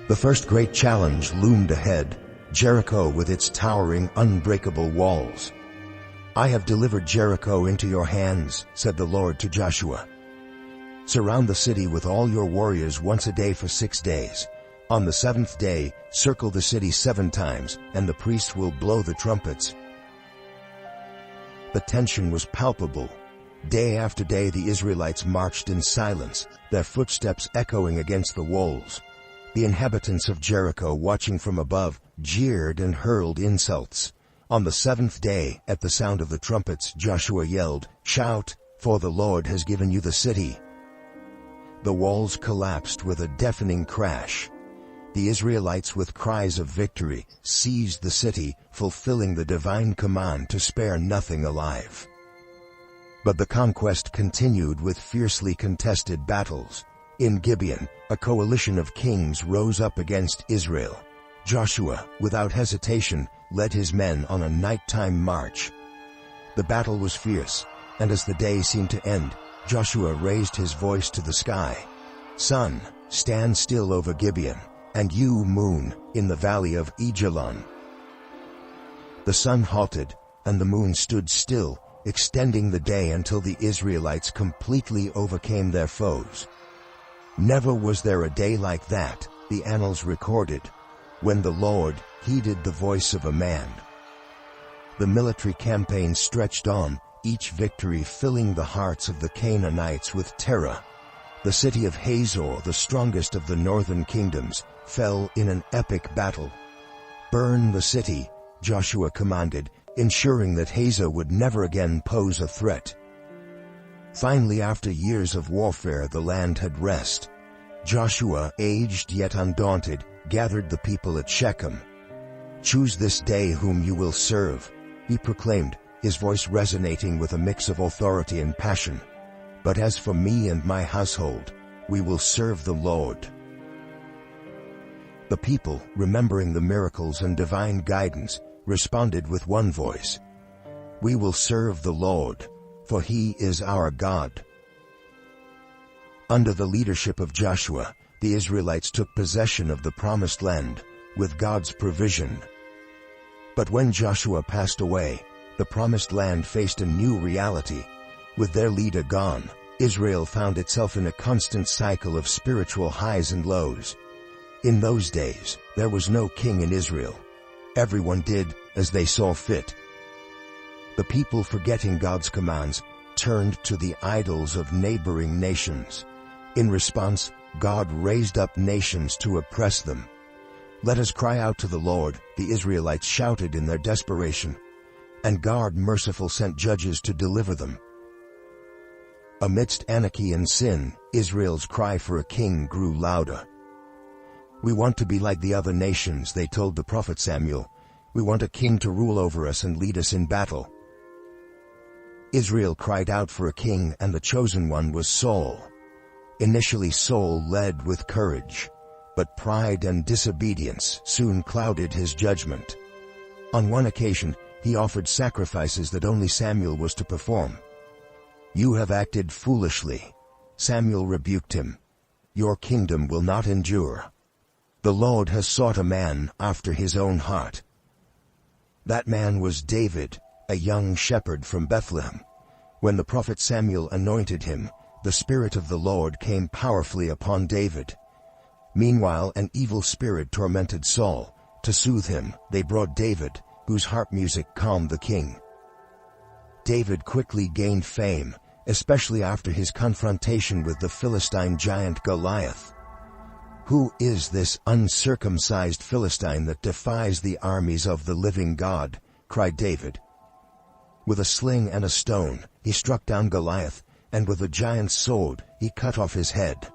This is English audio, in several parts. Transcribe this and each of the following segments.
The first great challenge loomed ahead, Jericho with its towering, unbreakable walls. "I have delivered Jericho into your hands," said the Lord to Joshua. "Surround the city with all your warriors once a day for 6 days. On the 7th day, circle the city 7 times, and the priests will blow the trumpets." The tension was palpable. Day after day the Israelites marched in silence, their footsteps echoing against the walls. The inhabitants of Jericho, watching from above, jeered and hurled insults. On the 7th day, at the sound of the trumpets, Joshua yelled, "Shout, for the Lord has given you the city." The walls collapsed with a deafening crash. The Israelites, with cries of victory, seized the city, fulfilling the divine command to spare nothing alive. But the conquest continued with fiercely contested battles. In Gibeon, a coalition of kings rose up against Israel. Joshua, without hesitation, led his men on a nighttime march. The battle was fierce, and as the day seemed to end, Joshua raised his voice to the sky. "Sun, stand still over Gibeon, and you, moon, in the valley of Ajalon." The sun halted, and the moon stood still, extending the day until the Israelites completely overcame their foes. Never was there a day like that, the annals recorded, when the Lord heeded the voice of a man. The military campaign stretched on, each victory filling the hearts of the Canaanites with terror. The city of Hazor, the strongest of the northern kingdoms, fell in an epic battle. "Burn the city," Joshua commanded, ensuring that Hazor would never again pose a threat. Finally, after years of warfare, the land had rest. Joshua, aged yet undaunted, gathered the people at Shechem. "Choose this day whom you will serve," he proclaimed, his voice resonating with a mix of authority and passion. "But as for me and my household, we will serve the Lord." The people, remembering the miracles and divine guidance, responded with one voice, "We will serve the Lord, for He is our God." Under the leadership of Joshua, the Israelites took possession of the Promised Land, with God's provision. But when Joshua passed away, the Promised Land faced a new reality. With their leader gone, Israel found itself in a constant cycle of spiritual highs and lows. In those days, there was no king in Israel. Everyone did as they saw fit. The people, forgetting God's commands, turned to the idols of neighboring nations. In response, God raised up nations to oppress them. "Let us cry out to the Lord," the Israelites shouted in their desperation. And God, merciful, sent judges to deliver them. Amidst anarchy and sin, Israel's cry for a king grew louder. "We want to be like the other nations," they told the prophet Samuel. "We want a king to rule over us and lead us in battle." Israel cried out for a king, and the chosen one was Saul. Initially, Saul led with courage, but pride and disobedience soon clouded his judgment. On one occasion, he offered sacrifices that only Samuel was to perform. "You have acted foolishly," Samuel rebuked him. "Your kingdom will not endure. The Lord has sought a man after his own heart." That man was David, a young shepherd from Bethlehem. When the prophet Samuel anointed him, the Spirit of the Lord came powerfully upon David. Meanwhile, an evil spirit tormented Saul. To soothe him, they brought David, whose harp music calmed the king. David quickly gained fame, especially after his confrontation with the Philistine giant Goliath. "Who is this uncircumcised Philistine that defies the armies of the living God?" cried David. With a sling and a stone, he struck down Goliath, and with a giant's sword, he cut off his head.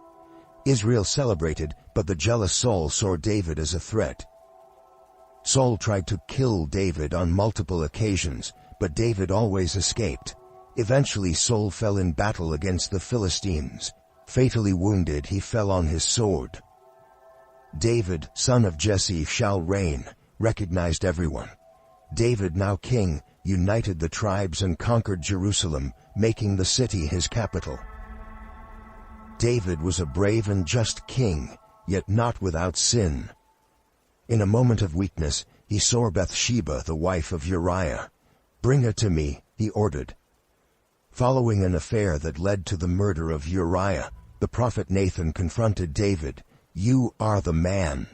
Israel celebrated, but the jealous Saul saw David as a threat. Saul tried to kill David on multiple occasions, but David always escaped. Eventually, Saul fell in battle against the Philistines. Fatally wounded, he fell on his sword. "David, son of Jesse, shall reign," recognized everyone. David, now king, united the tribes and conquered Jerusalem, making the city his capital. David was a brave and just king, yet not without sin. In a moment of weakness, he saw Bathsheba, the wife of Uriah. "Bring her to me," he ordered. Following an affair that led to the murder of Uriah, the prophet Nathan confronted David. "You are the man."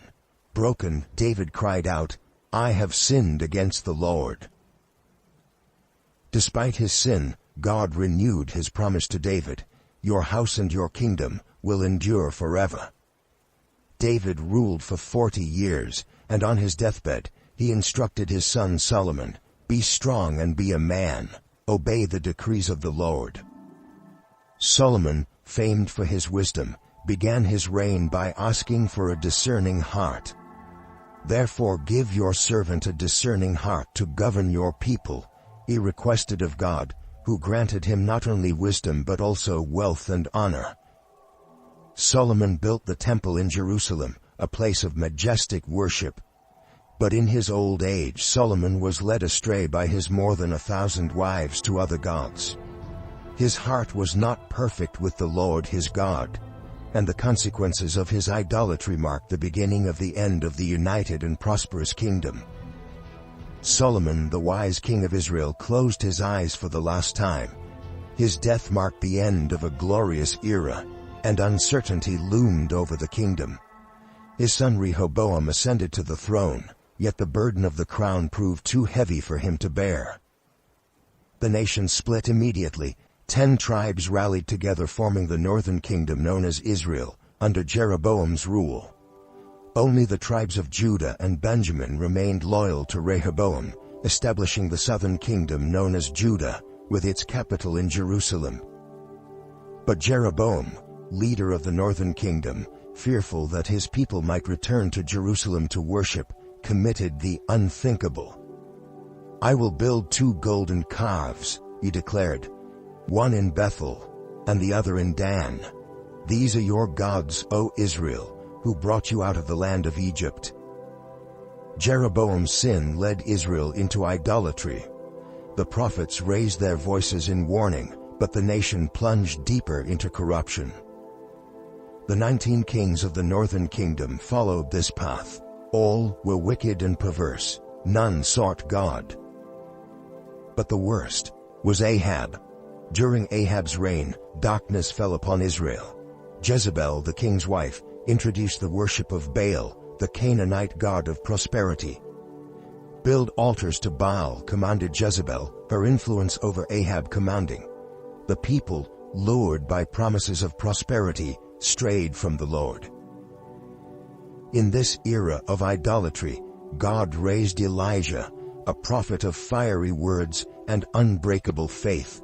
Broken, David cried out, "I have sinned against the Lord." Despite his sin, God renewed his promise to David, "Your house and your kingdom will endure forever." David ruled for 40 years, and on his deathbed, he instructed his son Solomon, "Be strong and be a man. Obey the decrees of the Lord." Solomon, famed for his wisdom, began his reign by asking for a discerning heart. "Therefore give your servant a discerning heart to govern your people," he requested of God, who granted him not only wisdom but also wealth and honor. Solomon built the temple in Jerusalem, a place of majestic worship. But in his old age Solomon was led astray by his more than 1,000 wives to other gods. His heart was not perfect with the Lord his God, and the consequences of his idolatry marked the beginning of the end of the united and prosperous kingdom. Solomon, the wise king of Israel, closed his eyes for the last time. His death marked the end of a glorious era, and uncertainty loomed over the kingdom. His son Rehoboam ascended to the throne, yet the burden of the crown proved too heavy for him to bear. The nation split immediately. 10 tribes rallied together, forming the northern kingdom known as Israel, under Jeroboam's rule. Only the tribes of Judah and Benjamin remained loyal to Rehoboam, establishing the southern kingdom known as Judah, with its capital in Jerusalem. But Jeroboam, leader of the northern kingdom, fearful that his people might return to Jerusalem to worship, committed the unthinkable. "I will build 2 golden calves," he declared, "one in Bethel, and the other in Dan. These are your gods, O Israel, who brought you out of the land of Egypt." Jeroboam's sin led Israel into idolatry. The prophets raised their voices in warning, but the nation plunged deeper into corruption. The 19 kings of the northern kingdom followed this path. All were wicked and perverse. None sought God. But the worst was Ahab. During Ahab's reign, darkness fell upon Israel. Jezebel, the king's wife, introduced the worship of Baal, the Canaanite god of prosperity. "Build altars to Baal," commanded Jezebel, her influence over Ahab commanding. The people, lured by promises of prosperity, strayed from the Lord. In this era of idolatry, God raised Elijah, a prophet of fiery words and unbreakable faith.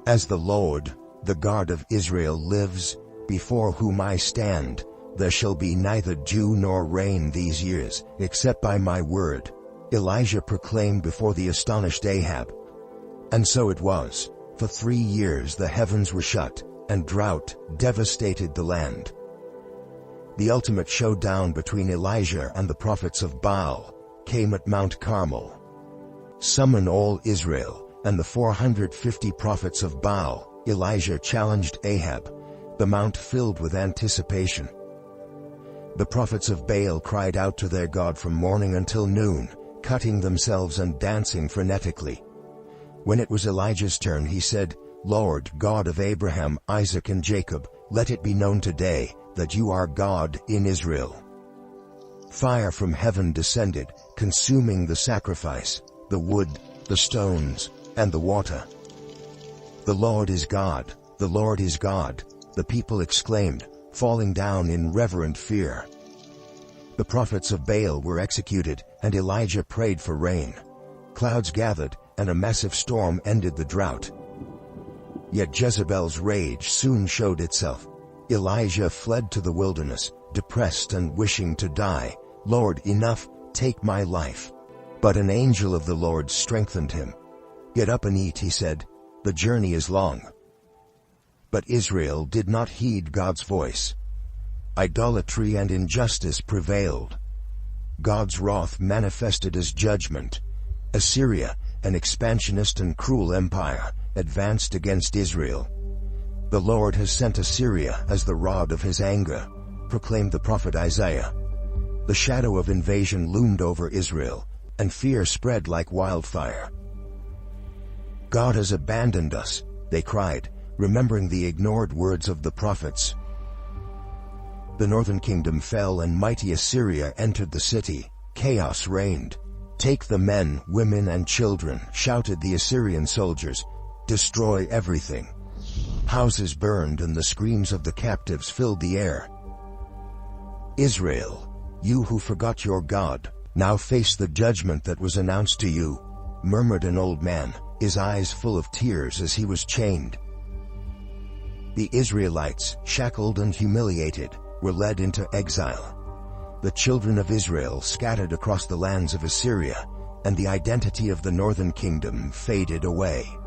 "As the Lord, the God of Israel, lives, before whom I stand, there shall be neither dew nor rain these years, except by my word," Elijah proclaimed before the astonished Ahab. And so it was. For 3 years the heavens were shut, and drought devastated the land. The ultimate showdown between Elijah and the prophets of Baal came at Mount Carmel. "Summon all Israel and the 450 prophets of Baal," Elijah challenged Ahab. The mount filled with anticipation. The prophets of Baal cried out to their God from morning until noon, cutting themselves and dancing frenetically. When it was Elijah's turn, he said, "Lord, God of Abraham, Isaac, and Jacob, let it be known today that you are God in Israel." Fire from heaven descended, consuming the sacrifice, the wood, the stones, and the water. "The Lord is God, the Lord is God," the people exclaimed, falling down in reverent fear. The prophets of Baal were executed, and Elijah prayed for rain. Clouds gathered, and a massive storm ended the drought. Yet Jezebel's rage soon showed itself. Elijah fled to the wilderness, depressed and wishing to die. "Lord, enough, take my life." But an angel of the Lord strengthened him. "Get up and eat," he said. "The journey is long." But Israel did not heed God's voice. Idolatry and injustice prevailed. God's wrath manifested as judgment. Assyria, an expansionist and cruel empire, advanced against Israel. "The Lord has sent Assyria as the rod of his anger. proclaimed the prophet Isaiah. The shadow of invasion loomed over Israel, and fear spread like wildfire. "God has abandoned us," they cried, remembering the ignored words of the prophets. The northern kingdom fell and mighty Assyria entered the city. Chaos reigned. "Take the men, women, and children," shouted the Assyrian soldiers. "Destroy everything." Houses burned and the screams of the captives filled the air. "Israel, you who forgot your God, now face the judgment that was announced to you," murmured an old man, his eyes full of tears as he was chained. The Israelites, shackled and humiliated, were led into exile. The children of Israel scattered across the lands of Assyria, and the identity of the northern kingdom faded away.